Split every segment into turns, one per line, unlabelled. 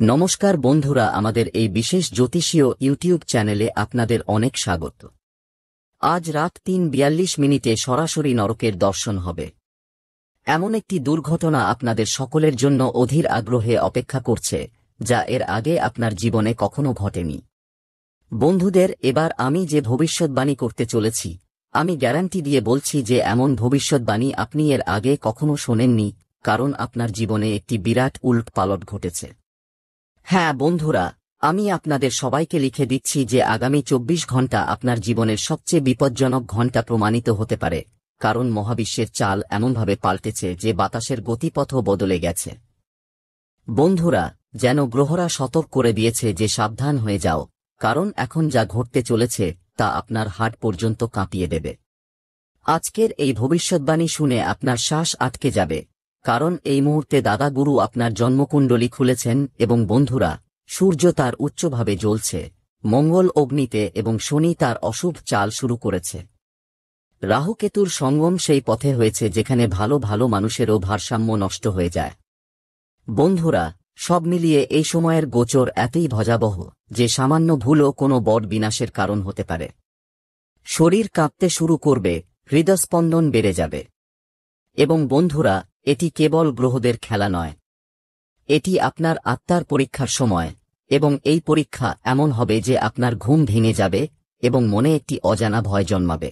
নমস্কার বন্ধুরা, আমাদের এই বিশেষ জ্যোতিষীয় ইউটিউব চ্যানেলে আপনাদের অনেক স্বাগত। আজ রাত ৩:৪২ সরাসরি নরকের দর্শন হবে। এমন একটি দুর্ঘটনা আপনাদের সকলের জন্য অধীর আগ্রহে অপেক্ষা করছে, যা এর আগে আপনার জীবনে কখনো ঘটেনি। বন্ধুদের, এবার আমি যে ভবিষ্যৎবাণী করতে চলেছি, আমি গ্যারান্টি দিয়ে বলছি যে এমন ভবিষ্যৎবাণী আপনি এর আগে কখনো শোনেননি, কারণ আপনার জীবনে একটি বিরাট উলটপালট ঘটেছে। হ্যাঁ বন্ধুরা, আমি আপনাদের সবাইকে লিখে দিচ্ছি যে আগামী ২৪ ঘণ্টা আপনার জীবনের সবচেয়ে বিপজ্জনক ঘণ্টা প্রমাণিত হতে পারে, কারণ মহাবিশ্বের চাল এমনভাবে পাল্টেছে যে বাতাসের গতিপথও বদলে গেছে। বন্ধুরা, যেন গ্রহরা সতর্ক করে দিয়েছে যে সাবধান হয়ে যাও, কারণ এখন যা ঘটতে চলেছে তা আপনার হাড় পর্যন্ত কাঁপিয়ে দেবে। আজকের এই ভবিষ্যৎবাণী শুনে আপনার শ্বাস আটকে যাবে, কারণ এই মুহূর্তে দাদা গুরু আপনার জন্মকুণ্ডলী খুলেছেন এবং বন্ধুরা, সূর্য তার উচ্চভাবে জ্বলছে, মঙ্গল অগ্নিতে এবং শনি তার অশুভ চাল শুরু করেছে। রাহুকেতুর সঙ্গম সেই পথে হয়েছে যেখানে ভালো ভালো মানুষেরও ভারসাম্য নষ্ট হয়ে যায়। বন্ধুরা, সব মিলিয়ে এই সময়ের গোচর এতই ভয়াবহ যে সামান্য ভুলও কোনো বড় বিনাশের কারণ হতে পারে। শরীর কাঁপতে শুরু করবে, হৃদস্পন্দন বেড়ে যাবে। এবং বন্ধুরা, এটি কেবল গ্রহদের খেলা নয়, এটি আপনার আত্মার পরীক্ষার সময়, এবং এই পরীক্ষা এমন হবে যে আপনার ঘুম ভেঙে যাবে এবং মনে একটি অজানা ভয় জন্মাবে।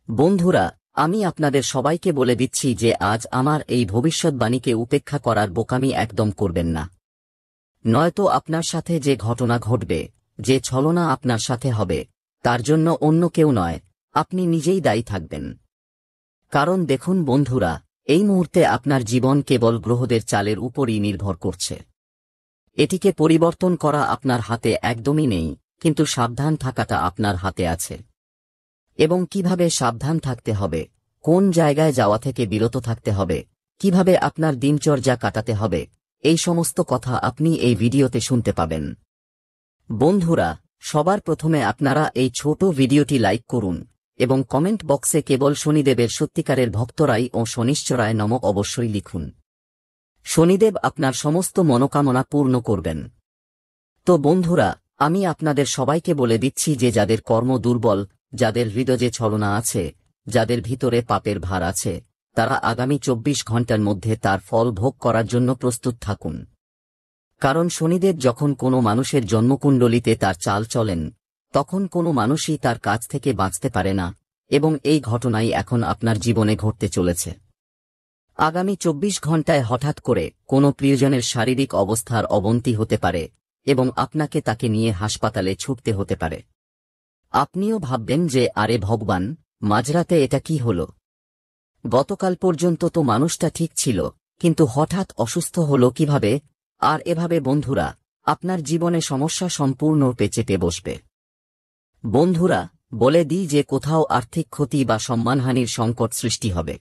বন্ধুরা, আমি আপনাদের সবাইকে বলে দিচ্ছি যে আজ আমার এই ভবিষ্যৎবাণীকে উপেক্ষা করার বোকামি একদম করবেন না। নয়তো আপনার সাথে যে ঘটনা ঘটবে, যে ছলনা আপনার সাথে হবে, তার জন্য অন্য কেউ নয়, আপনি নিজেই দায়ী থাকবেন। কারণ দেখুন বন্ধুরা, এই মুহূর্তে আপনার জীবন কেবল গ্রহদের চালের উপরই নির্ভর করছে। এটিকে পরিবর্তন করা আপনার হাতে একদমই নেই, কিন্তু সাবধান থাকাটা আপনার হাতে আছে। এবং কিভাবে সাবধান থাকতে হবে, কোন জায়গায় যাওয়া থেকে বিরত থাকতে হবে, কিভাবে আপনার দিনচর্যা কাটাতে হবে, এই সমস্ত কথা আপনি এই ভিডিওতে শুনতে পাবেন। বন্ধুরা, সবার প্রথমে আপনারা এই ছোট ভিডিওটি লাইক করুন এবং কমেন্ট বক্সে কেবল শনিদেবের সত্যিকারের ভক্তরাই ও শনিশ্চরায় নমঃ অবশ্যই লিখুন। শনিদেব আপনার সমস্ত মনোকামনা পূর্ণ করবেন। তো বন্ধুরা, আমি আপনাদের সবাইকে বলে দিচ্ছি যে যাদের কর্ম দুর্বল, যাদের হৃদয়ে ছলনা আছে, যাদের ভিতরে পাপের ভার আছে, তারা আগামী ২৪ ঘণ্টার মধ্যে তার ফল ভোগ করার জন্য প্রস্তুত থাকুন। কারণ শনিদেব যখন কোনো মানুষের জন্মকুণ্ডলিতে তার চাল চলেন, তখন কোনো মানুষই তার কাছ থেকে বাঁচতে পারে না, এবং এই ঘটনাই এখন আপনার জীবনে ঘটতে চলেছে। আগামী ২৪ ঘণ্টায় হঠাৎ করে কোনো প্রিয়জনের শারীরিক অবস্থার অবনতি হতে পারে এবং আপনাকে তাকে নিয়ে হাসপাতালে ছুটতে হতে পারে। আপনিও ভাববেন যে আরে ভগবান, মাঝরাতে এটা কি হল? গতকাল পর্যন্ত তো মানুষটা ঠিক ছিল, কিন্তু হঠাৎ অসুস্থ হল কিভাবে? আর এভাবে বন্ধুরা, আপনার জীবনে সমস্যা সম্পূর্ণরূপে চেপে বসবে। বন্ধুরা, বলে দিই যে কোথাও আর্থিক ক্ষতি বা সম্মানহানির সংকট সৃষ্টি হবে।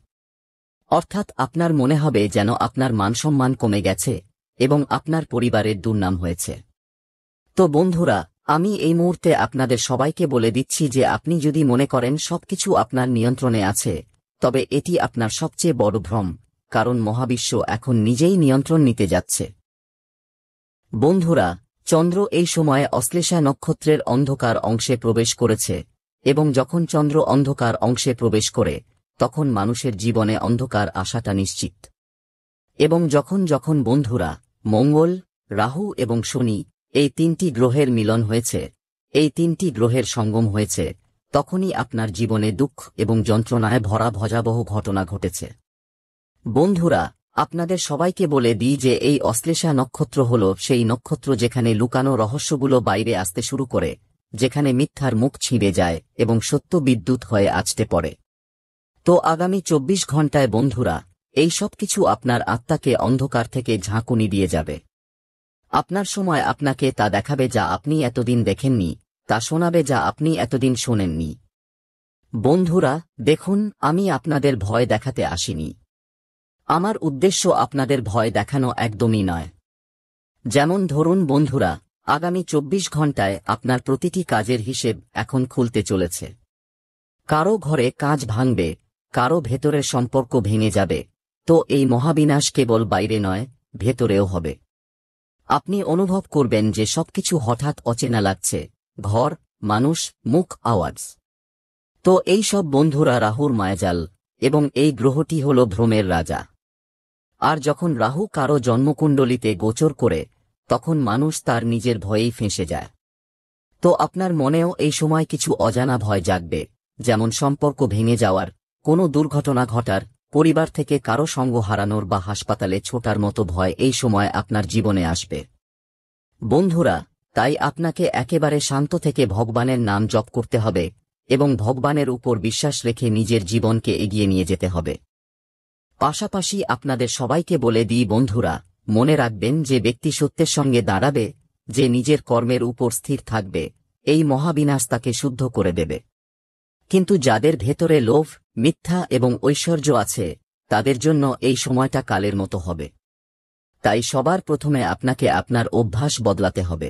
অর্থাৎ আপনার মনে হবে যেন আপনার মানসম্মান কমে গেছে এবং আপনার পরিবারের দুর্নাম হয়েছে। তো বন্ধুরা, আমি এই মুহূর্তে আপনাদের সবাইকে বলে দিচ্ছি যে আপনি যদি মনে করেন সবকিছু আপনার নিয়ন্ত্রণে আছে, তবে এটি আপনার সবচেয়ে বড় ভ্রম, কারণ মহাবিশ্ব এখন নিজেই নিয়ন্ত্রণ নিতে যাচ্ছে। বন্ধুরা, চন্দ্র এই সময়ে অশ্লেষা নক্ষত্রের অন্ধকার অংশে প্রবেশ করেছে, এবং যখন চন্দ্র অন্ধকার অংশে প্রবেশ করে, তখন মানুষের জীবনে অন্ধকার আসাটা নিশ্চিত। এবং যখন যখন বন্ধুরা, মঙ্গল, রাহু এবং শনি, এই তিনটি গ্রহের মিলন হয়েছে, এই তিনটি গ্রহের সঙ্গম হয়েছে, তখনই আপনার জীবনে দুঃখ এবং যন্ত্রণায় ভরা ভয়াবহ ঘটনা ঘটেছে। বন্ধুরা, আপনাদের সবাইকে বলে দিই যে এই অশ্লেষা নক্ষত্র হল সেই নক্ষত্র যেখানে লুকানো রহস্যগুলো বাইরে আসতে শুরু করে, যেখানে মিথ্যার মুখ ছিঁড়ে যায় এবং সত্য বিদ্যুৎ হয়ে আছড়ে পড়ে। তো আগামী ২৪ ঘণ্টায় বন্ধুরা, এই সব কিছু আপনার আত্মাকে অন্ধকার থেকে ঝাঁকুনি দিয়ে যাবে। আপনার সময় আপনাকে তা দেখাবে যা আপনি এতদিন দেখেননি, তা শোনাবে যা আপনি এতদিন শোনেননি। বন্ধুরা, দেখুন, আমি আপনাদের ভয় দেখাতে আসিনি। আমার উদ্দেশ্য আপনাদের ভয় দেখানো একদমই নয়। যেমন ধরুন বন্ধুরা, আগামী ২৪ ঘণ্টায় আপনার প্রতিটি কাজের হিসেব এখন খুলতে চলেছে। কারো ঘরে কাজ ভাঙবে, কারো ভেতরের সম্পর্ক ভেঙে যাবে। তো এই মহাবিনাশ কেবল বাইরে নয়, ভেতরেও হবে। আপনি অনুভব করবেন যে সবকিছু হঠাৎ অচেনা লাগছে, ঘর, মানুষ, মুখ, আওয়াজ। তো এই সব বন্ধুরা রাহুর মায়াজাল, এবং এই গ্রহটি হল ভ্রমের রাজা। আর যখন রাহু কারো জন্মকুণ্ডলিতে গোচর করে, তখন মানুষ তার নিজের ভয়েই ফেঁসে যায়। তো আপনার মনেও এই সময় কিছু অজানা ভয় জাগবে, যেমন সম্পর্ক ভেঙে যাওয়ার, কোনো দুর্ঘটনা ঘটার, পরিবার থেকে কারো সঙ্গ হারানোর বা হাসপাতালে ছোটার মতো ভয় এই সময় আপনার জীবনে আসবে। বন্ধুরা, তাই আপনাকে একেবারে শান্ত থেকে ভগবানের নাম জপ করতে হবে এবং ভগবানের উপর বিশ্বাস রেখে নিজের জীবনকে এগিয়ে নিয়ে যেতে হবে। পাশাপাশি আপনাদের সবাইকে বলে দিই বন্ধুরা, মনে রাখবেন যে ব্যক্তি সত্যের সঙ্গে দাঁড়াবে, যে নিজের কর্মের উপর স্থির থাকবে, এই মহাবিনাশ তাকে শুদ্ধ করে দেবে। কিন্তু যাদের ভেতরে লোভ, মিথ্যা এবং ঐশ্বর্য আছে, তাদের জন্য এই সময়টা কালের মতো হবে। তাই সবার প্রথমে আপনাকে আপনার অভ্যাস বদলাতে হবে।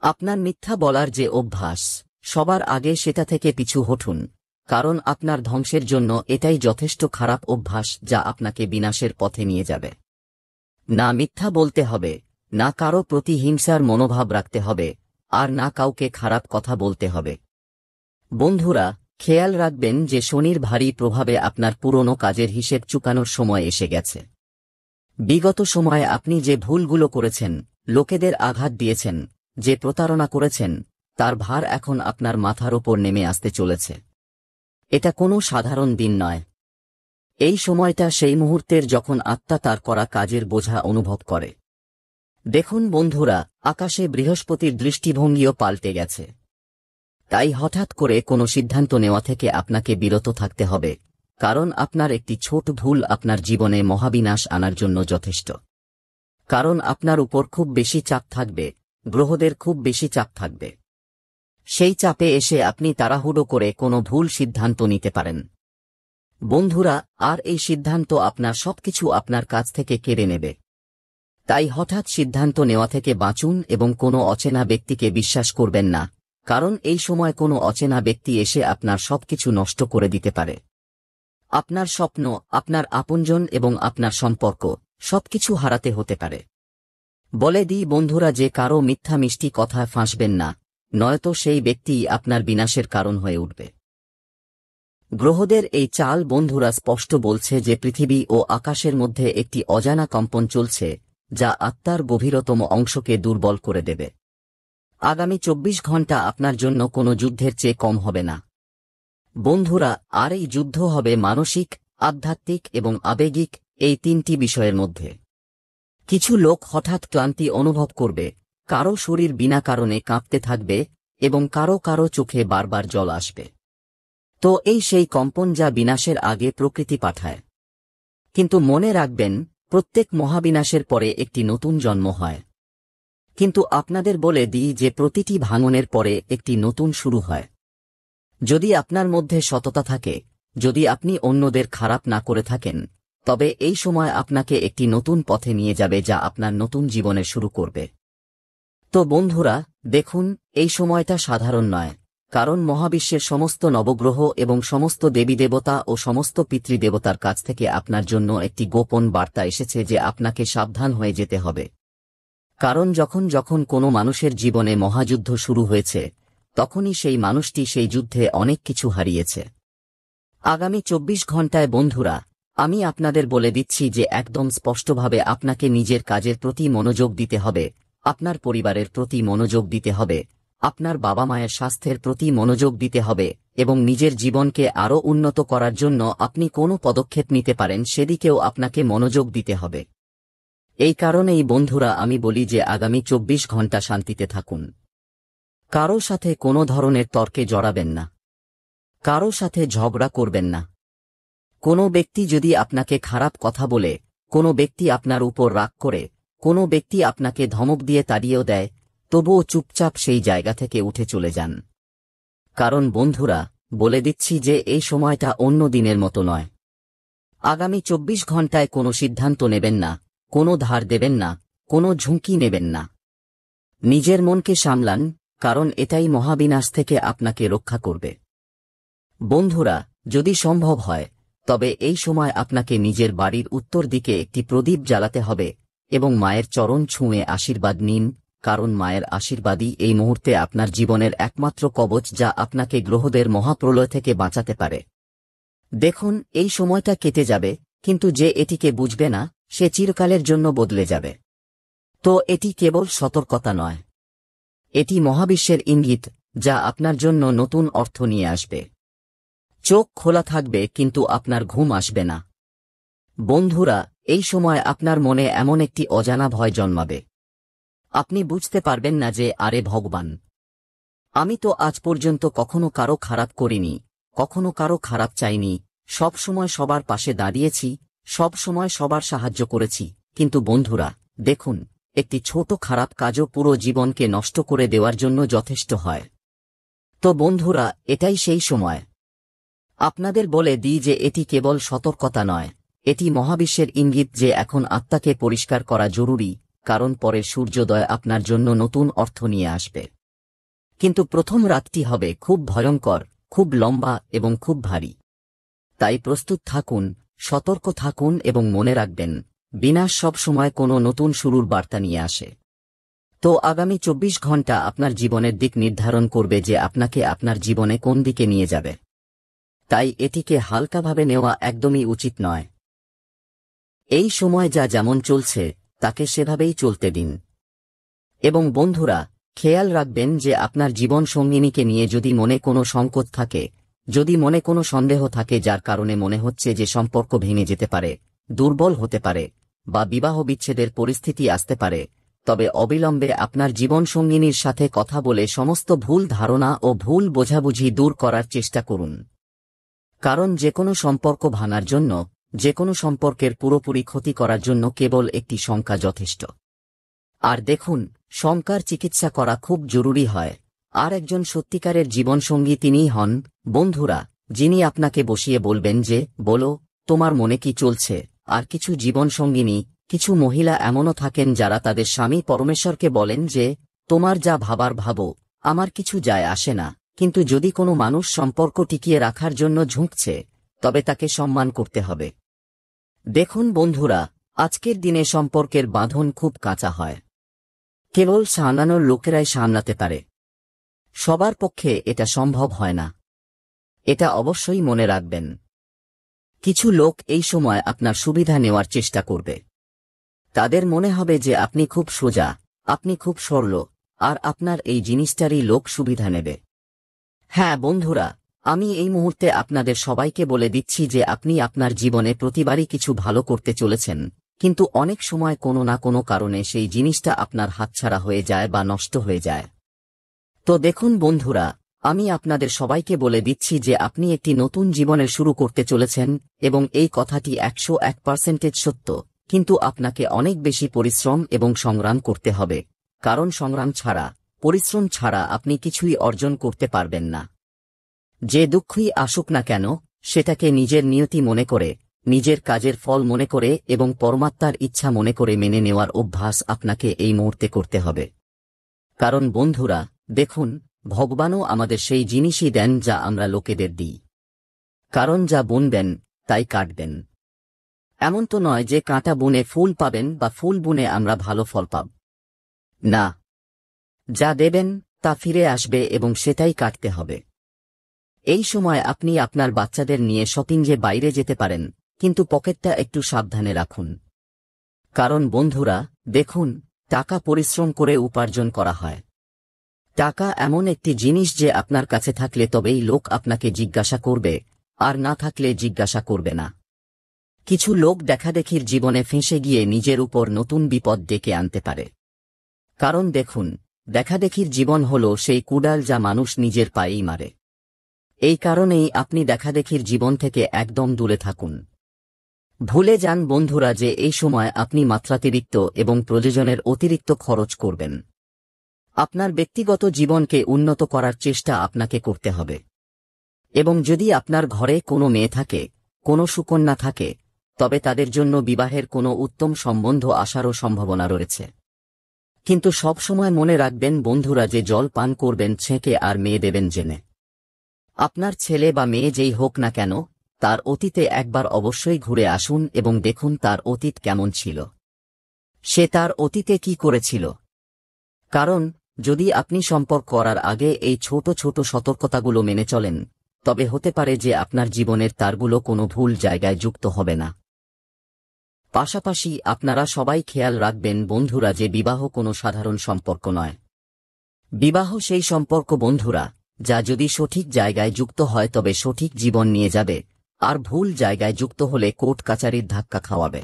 আপনার মিথ্যা বলার যে অভ্যাস, সবার আগে সেটা থেকে পিছু হটুন, কারণ আপনার ধ্বংসের জন্য এটাই যথেষ্ট খারাপ অভ্যাস যা আপনাকে বিনাশের পথে নিয়ে যাবে। না মিথ্যা বলতে হবে, না কারো প্রতি হিংসার মনোভাব রাখতে হবে, আর না কাউকে খারাপ কথা বলতে হবে। বন্ধুরা, খেয়াল রাখবেন যে শনির ভারী প্রভাবে আপনার পুরনো কাজের হিসেব চুকানোর সময় এসে গেছে। বিগত সময়ে আপনি যে ভুলগুলো করেছেন, লোকেদের আঘাত দিয়েছেন, যে প্রতারণা করেছেন, তার ভার এখন আপনার মাথার ওপর নেমে আসতে চলেছে। এটা কোনো সাধারণ দিন নয়। এই সময়টা সেই মুহূর্তের যখন আত্মা তার করা কাজের বোঝা অনুভব করে। দেখুন বন্ধুরা, আকাশে বৃহস্পতির দৃষ্টিভঙ্গিও পাল্টে গেছে। তাই হঠাৎ করে কোনো সিদ্ধান্ত নেওয়া থেকে আপনাকে বিরত থাকতে হবে, কারণ আপনার একটি ছোট ভুল আপনার জীবনে মহাবিনাশ আনার জন্য যথেষ্ট। কারণ আপনার উপর খুব বেশি চাপ থাকবে, গ্রহদের খুব বেশি চাপ থাকবে। সেই চাপে এসে আপনি তাড়াহুড়ো করে কোনো ভুল সিদ্ধান্ত নিতে পারেন। বন্ধুরা, আর এই সিদ্ধান্ত আপনার সবকিছু আপনার কাছ থেকে কেড়ে নেবে। তাই হঠাৎ সিদ্ধান্ত নেওয়া থেকে বাঁচুন এবং কোনো অচেনা ব্যক্তিকে বিশ্বাস করবেন না, কারণ এই সময় কোনো অচেনা ব্যক্তি এসে আপনার সবকিছু নষ্ট করে দিতে পারে। আপনার স্বপ্ন, আপনার আপনজন এবং আপনার সম্পর্ক, সবকিছু হারাতে হতে পারে। বলে দিই বন্ধুরা যে কারো মিথ্যা মিষ্টি কথায় ফাঁসবেন না, নয়তো সেই ব্যক্তিই আপনার বিনাশের কারণ হয়ে উঠবে। গ্রহদের এই চাল বন্ধুরা স্পষ্ট বলছে যে পৃথিবী ও আকাশের মধ্যে একটি অজানা কম্পন চলছে, যা আত্মার গভীরতম অংশকে দুর্বল করে দেবে। আগামী 24 ঘণ্টা আপনার জন্য কোনো যুদ্ধের চেয়ে কম হবে না। বন্ধুরা, আর এই যুদ্ধ হবে মানসিক, আধ্যাত্মিক এবং আবেগিক, এই তিনটি বিষয়ের মধ্যে। কিছু লোক হঠাৎ ক্লান্তি অনুভব করবে, কারো শরীর বিনা কারণে কাঁপতে থাকবে এবং কারো কারো চোখে বারবার জল আসবে। তো এই সেই কম্পন যা বিনাশের আগে প্রকৃতি পাঠায়। কিন্তু মনে রাখবেন, প্রত্যেক মহাবিনাশের পরে একটি নতুন জন্ম হয়। কিন্তু আপনাদের বলে দিই যে প্রতিটি ভাঙনের পরে একটি নতুন শুরু হয়। যদি আপনার মধ্যে সততা থাকে, যদি আপনি অন্যদের খারাপ না করে থাকেন, তবে এই সময় আপনাকে একটি নতুন পথে নিয়ে যাবে যা আপনার নতুন জীবনে শুরু করবে। তো বন্ধুরা, দেখুন, এই সময়টা সাধারণ নয়, কারণ মহাবিশ্বের সমস্ত নবগ্রহ এবং সমস্ত দেবীদেবতা ও সমস্ত পিতৃদেবতার কাছ থেকে আপনার জন্য একটি গোপন বার্তা এসেছে যে আপনাকে সাবধান হয়ে যেতে হবে। কারণ যখন যখন কোনো মানুষের জীবনে মহাযুদ্ধ শুরু হয়েছে, তখনই সেই মানুষটি সেই যুদ্ধে অনেক কিছু হারিয়েছে। আগামী 24 ঘণ্টায় বন্ধুরা, আমি আপনাদের বলে দিচ্ছি যে একদম স্পষ্টভাবে আপনাকে নিজের কাজের প্রতি মনোযোগ দিতে হবে, আপনার পরিবারের প্রতি মনোযোগ দিতে হবে, আপনার বাবা মায়ের স্বাস্থ্যের প্রতি মনোযোগ দিতে হবে এবং নিজের জীবনকে আরও উন্নত করার জন্য আপনি কোনো পদক্ষেপ নিতে পারেন সেদিকেও আপনাকে মনোযোগ দিতে হবে। এই কারণেই বন্ধুরা আমি বলি যে আগামী 24 ঘণ্টা শান্তিতে থাকুন। কারো সাথে কোনো ধরনের তর্কে জড়াবেন না, কারো সাথে ঝগড়া করবেন না। কোনো ব্যক্তি যদি আপনাকে খারাপ কথা বলে, কোনো ব্যক্তি আপনার উপর রাগ করে, কোনো ব্যক্তি আপনাকে ধমক দিয়ে তাড়িয়েও দেয়, তবুও চুপচাপ সেই জায়গা থেকে উঠে চলে যান। কারণ বন্ধুরা, বলে দিচ্ছি যে এই সময়টা অন্য দিনের মতো নয়। আগামী 24 ঘণ্টায় কোনো সিদ্ধান্ত নেবেন না, কোনো ধার দেবেন না, কোনো ঝুঁকি নেবেন না। নিজের মনকে সামলান, কারণ এটাই মহাবিনাশ থেকে আপনাকে রক্ষা করবে। বন্ধুরা, যদি সম্ভব হয়, তবে এই সময় আপনাকে নিজের বাড়ির উত্তর দিকে একটি প্রদীপ জ্বালাতে হবে এবং মায়ের চরণ ছুঁয়ে আশীর্বাদ নিন, কারণ মায়ের আশীর্বাদই এই মুহূর্তে আপনার জীবনের একমাত্র কবচ যা আপনাকে গ্রহদের মহাপ্রলয় থেকে বাঁচাতে পারে। দেখুন, এই সময়টা কেটে যাবে, কিন্তু যে এটিকে বুঝবে না সে চিরকালের জন্য বদলে যাবে। তো এটি কেবল সতর্কতা নয়, এটি মহাবিশ্বের ইঙ্গিত যা আপনার জন্য নতুন অর্থ নিয়ে আসবে। চোখ খোলা থাকবে কিন্তু আপনার ঘুম আসবে না। বন্ধুরা, এই সময় আপনার মনে এমন একটি অজানা ভয় জন্মাবে। আপনি বুঝতে পারবেন না যে আরে ভগবান, আমি তো আজ পর্যন্ত কখনো কারো খারাপ করিনি, কখনো কারো খারাপ চাইনি, সব সময় সবার পাশে দাঁড়িয়েছি, সব সময় সবার সাহায্য করেছি। কিন্তু বন্ধুরা দেখুন, একটি ছোট খারাপ কাজও পুরো জীবনকে নষ্ট করে দেওয়ার জন্য যথেষ্ট হয়। তো বন্ধুরা, এটাই সেই সময়। আপনাদের বলে দিই যে এটি কেবল সতর্কতা নয়, এটি মহাবিশ্বের ইঙ্গিত যে এখন আত্মাকে পরিষ্কার করা জরুরি, কারণ পরের সূর্যোদয় আপনার জন্য নতুন অর্থ নিয়ে আসবে। কিন্তু প্রথম রাতটি হবে খুব ভয়ঙ্কর, খুব লম্বা এবং খুব ভারী। তাই প্রস্তুত থাকুন, সতর্ক থাকুন এবং মনে রাখবেন, বিনাশ সব সময় কোনো নতুন শুরুর বার্তা নিয়ে আসে। তো আগামী 24 ঘন্টা আপনার জীবনের দিক নির্ধারণ করবে যে আপনাকে আপনার জীবনে কোন দিকে নিয়ে যাবে। তাই এটিকে হালকাভাবে নেওয়া একদমই উচিত নয়। এই সময় যা যেমন চলছে তাকে সেভাবেই চলতে দিন। এবং বন্ধুরা, খেয়াল রাখবেন যে আপনার জীবন সঙ্গিনীকে নিয়ে যদি মনে কোনো সংকট থাকে, যদি মনে কোনো সন্দেহ থাকে যার কারণে মনে হচ্ছে যে সম্পর্ক ভেঙে যেতে পারে, দুর্বল হতে পারে বা বিবাহ বিচ্ছেদের পরিস্থিতি আসতে পারে, তবে অবিলম্বে আপনার জীবন সঙ্গিনীর সাথে কথা বলে সমস্ত ভুল ধারণা ও ভুল বোঝাবুঝি দূর করার চেষ্টা করুন। কারণ যেকোনো সম্পর্ক ভাঙার জন্য, যেকোনো সম্পর্কের পুরোপুরি ক্ষতি করার জন্য কেবল একটি শঙ্কা যথেষ্ট। আর দেখুন, শঙ্কার চিকিৎসা করা খুব জরুরি হয়। আর একজন সত্যিকারের জীবনসঙ্গী তিনিই হন, বন্ধুরা, যিনি আপনাকে বসিয়ে বলবেন যে, বলো, তোমার মনে কি চলছে। আর কিছু জীবনসঙ্গিনী, কিছু মহিলা এমনও থাকেন যারা তাদের স্বামী পরমেশ্বরকে বলেন যে, তোমার যা ভাবার ভাবো, আমার কিছু যায় আসে না। কিন্তু যদি কোনো মানুষ সম্পর্ক টিকিয়ে রাখার জন্য ঝুঁকছে, তবে তাকে সম্মান করতে হবে। দেখুন বন্ধুরা, আজকের দিনে সম্পর্কের বাঁধন খুব কাঁচা হয়। কেবল সামলানোর লোকেরাই সামলাতে পারে। সবার পক্ষে এটা সম্ভব হয় না। এটা অবশ্যই মনে রাখবেন। কিছু লোক এই সময় আপনার সুবিধা নেওয়ার চেষ্টা করবে। তাদের মনে হবে যে আপনি খুব সোজা, আপনি খুব সরল, আর আপনার এই জিনিসটারই লোক সুবিধা নেবে। হ্যাঁ বন্ধুরা, আমি এই মুহূর্তে আপনাদের সবাইকে বলে দিচ্ছি যে আপনি আপনার জীবনে প্রতিবারই কিছু ভালো করতে চলেছেন, কিন্তু অনেক সময় কোনো না কোনো কারণে সেই জিনিসটা আপনার হাতছাড়া হয়ে যায় বা নষ্ট হয়ে যায়। তো দেখুন বন্ধুরা, আমি আপনাদের সবাইকে বলে দিচ্ছি যে আপনি একটি নতুন জীবনের শুরু করতে চলেছেন, এবং এই কথাটি 101% সত্য, কিন্তু আপনাকে অনেক বেশি পরিশ্রম এবং সংগ্রাম করতে হবে, কারণ সংগ্রাম ছাড়া, পরিশ্রম ছাড়া আপনি কিছুই অর্জন করতে পারবেন না। যে দুঃখই আসুক না কেন, সেটাকে নিজের নিয়তি মনে করে, নিজের কাজের ফল মনে করে এবং পরমাত্মার ইচ্ছা মনে করে মেনে নেওয়ার অভ্যাস আপনাকে এই মুহূর্তে করতে হবে। কারণ বন্ধুরা, দেখুন, ভগবানও আমাদের সেই জিনিসই দেন যা আমরা লোকেদের দিই। কারণ যা বুনবেন তাই কাটবেন। এমন তো নয় যে কাঁটা বুনে ফুল পাবেন বা ফুল বুনে আমরা ভালো ফল পাব। না, যা দেবেন তা ফিরে আসবে এবং সেটাই কাটতে হবে। এই সময় আপনি আপনার বাচ্চাদের নিয়ে শপিংয়ে বাইরে যেতে পারেন, কিন্তু পকেটটা একটু সাবধানে রাখুন। কারণ বন্ধুরা, দেখুন, টাকা পরিশ্রম করে উপার্জন করা হয়। টাকা এমন একটি জিনিস যে আপনার কাছে থাকলে তবেই লোক আপনাকে জিজ্ঞাসা করবে, আর না থাকলে জিজ্ঞাসা করবে না। কিছু লোক দেখাদেখির জীবনে ফেঁসে গিয়ে নিজের উপর নতুন বিপদ ডেকে আনতে পারে। কারণ দেখুন, দেখাদেখির জীবন হল সেই কুড়াল যা মানুষ নিজের পায়েই মারে। এই কারণেই আপনি দেখাদেখির জীবন থেকে একদম দূরে থাকুন। ভুলে যান বন্ধুরা যে এই সময় আপনি মাত্রাতিরিক্ত এবং প্রয়োজনের অতিরিক্ত খরচ করবেন। আপনার ব্যক্তিগত জীবনকে উন্নত করার চেষ্টা আপনাকে করতে হবে। এবং যদি আপনার ঘরে কোনো মেয়ে থাকে, কোনো সুকন্যা থাকে, তবে তাদের জন্য বিবাহের কোনো উত্তম সম্বন্ধ আসারও সম্ভাবনা রয়েছে। কিন্তু সব সময় মনে রাখবেন বন্ধুরা যে জল পান করবেন ছেঁকে আর মেয়ে দেবেন জেনে। আপনার ছেলে বা মেয়ে যেই হোক না কেন, তার অতীতে একবার অবশ্যই ঘুরে আসুন এবং দেখুন তার অতীত কেমন ছিল। সে তার অতীতে কি করেছিল। কারণ যদি আপনি সম্পর্ক করার আগে এই ছোট ছোট সতর্কতাগুলো মেনে চলেন, তবে হতে পারে যে আপনার জীবনের তারগুলো কোনো ভুল জায়গায় যুক্ত হবে না। পাশাপাশি আপনারা সবাই খেয়াল রাখবেন বন্ধুরা যে বিবাহ কোনো সাধারণ সম্পর্ক নয়। বিবাহ সেই সম্পর্ক বন্ধুরা, যা যদি সঠিক জায়গায় যুক্ত হয় তবে সঠিক জীবন নিয়ে যাবে, আর ভুল জায়গায় যুক্ত হলে কোর্ট কাচারির ধাক্কা খাওয়াবে।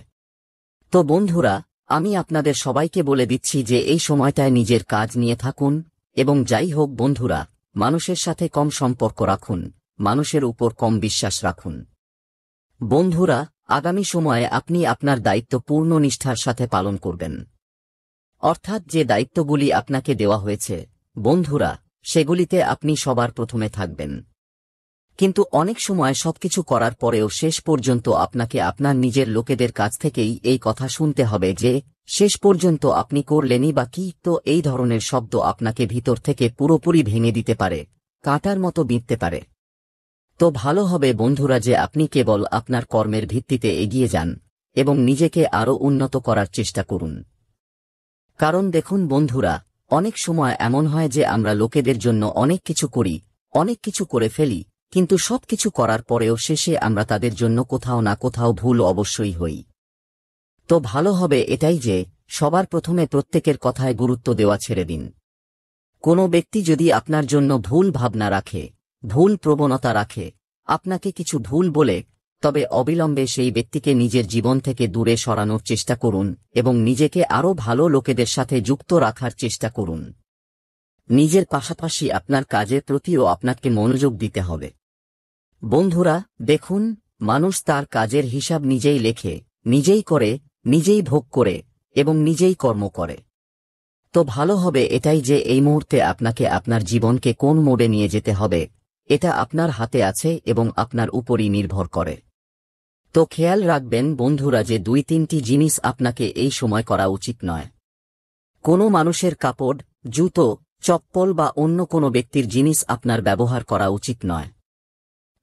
তো বন্ধুরা, আমি আপনাদের সবাইকে বলে দিচ্ছি যে এই সময়টায় নিজের কাজ নিয়ে থাকুন, এবং যাই হোক বন্ধুরা, মানুষের সাথে কম সম্পর্ক রাখুন, মানুষের উপর কম বিশ্বাস রাখুন। বন্ধুরা, আগামী সময়ে আপনি আপনার দায়িত্ব পূর্ণ নিষ্ঠার সাথে পালন করবেন। অর্থাৎ যে দায়িত্বগুলি আপনাকে দেওয়া হয়েছে বন্ধুরা, সেগুলিতে আপনি সবার প্রথমে থাকবেন। কিন্তু অনেক সময় সবকিছু করার পরেও শেষ পর্যন্ত আপনাকে আপনার নিজের লোকেদের কাছ থেকেই এই কথা শুনতে হবে যে শেষ পর্যন্ত আপনি করলেনই বা কি। তো এই ধরনের শব্দ আপনাকে ভিতর থেকে পুরোপুরি ভেঙে দিতে পারে, কাঁটার মতো বিঁধতে পারে। তো ভালো হবে বন্ধুরা যে আপনি কেবল আপনার কর্মের ভিত্তিতে এগিয়ে যান এবং নিজেকে আরও উন্নত করার চেষ্টা করুন। কারণ দেখুন বন্ধুরা, অনেক সময় এমন হয় যে আমরা লোকেদের জন্য অনেক কিছু করি, অনেক কিছু করে ফেলি, কিন্তু সবকিছু করার পরেও শেষে আমরা তাদের জন্য কোথাও না কোথাও ভুল অবশ্যই হই। তো ভালো হবে এটাই যে সবার প্রথমে প্রত্যেকের কথায় গুরুত্ব দেওয়া ছেড়ে দিন। কোনো ব্যক্তি যদি আপনার জন্য ভুল ভাবনা রাখে, ভুল প্রবণতা রাখে, আপনাকে কিছু ভুল বলে, তবে অবিলম্বে সেই ব্যক্তিকে নিজের জীবন থেকে দূরে সরানোর চেষ্টা করুন এবং নিজেকে আরও ভালো লোকেদের সাথে যুক্ত রাখার চেষ্টা করুন। নিজের পাশাপাশি আপনার কাজের প্রতিও আপনাকে মনোযোগ দিতে হবে। বন্ধুরা দেখুন, মানুষ তার কাজের হিসাব নিজেই লেখে, নিজেই করে, নিজেই ভোগ করে এবং নিজেই কর্ম করে। তো ভালো হবে এটাই যে এই মুহূর্তে আপনাকে আপনার জীবনকে কোন মোড়ে নিয়ে যেতে হবে, এটা আপনার হাতে আছে এবং আপনার উপরই নির্ভর করে। তো খেয়াল রাখবেন বন্ধুরা যে 2-3টি জিনিস আপনাকে এই সময় করা উচিত নয়। কোনো মানুষের কাপড়, জুতো, চপ্পল বা অন্য কোনো ব্যক্তির জিনিস আপনার ব্যবহার করা উচিত নয়।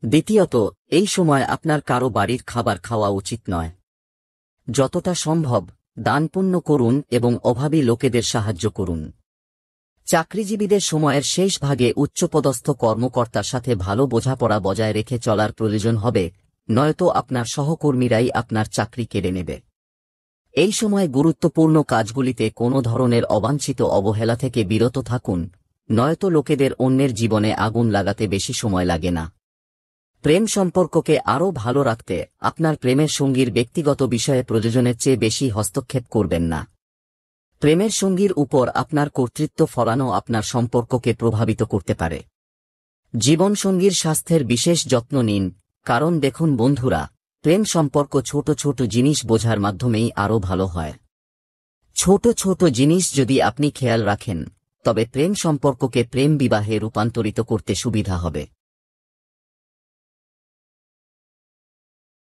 দ্বিতীয়ত, এই সময় আপনার কারো বাড়ির খাবার খাওয়া উচিত নয়। যতটা সম্ভব দানপুণ্য করুন এবং অভাবী লোকেদের সাহায্য করুন। চাকরিজীবীদের সময়ের শেষ ভাগে উচ্চপদস্থ কর্মকর্তার সাথে ভালো বোঝাপড়া বজায় রেখে চলার প্রয়োজন হবে, নয়তো আপনার সহকর্মীরাই আপনার চাকরি কেড়ে নেবে। এই সময় গুরুত্বপূর্ণ কাজগুলিতে কোনো ধরনের অবাঞ্ছিত অবহেলা থেকে বিরত থাকুন, নয়তো লোকেদের অন্যের জীবনে আগুন লাগাতে বেশি সময় লাগে না। প্রেম সম্পর্ককে আরও ভালো রাখতে আপনার প্রেমের সঙ্গীর ব্যক্তিগত বিষয়ে প্রয়োজনের চেয়ে বেশি হস্তক্ষেপ করবেন না। প্রেমের সঙ্গীর উপর আপনার কর্তৃত্ব ফলানো আপনার সম্পর্ককে প্রভাবিত করতে পারে। জীবনসঙ্গীর স্বাস্থ্যের বিশেষ যত্ন নিন, কারণ দেখুন বন্ধুরা, প্রেম সম্পর্ক ছোট ছোট জিনিস বোঝার মাধ্যমেই আরও ভালো হয়। ছোট ছোট জিনিস যদি আপনি খেয়াল রাখেন, তবে প্রেম সম্পর্ককে প্রেম বিবাহে রূপান্তরিত করতে সুবিধা হবে।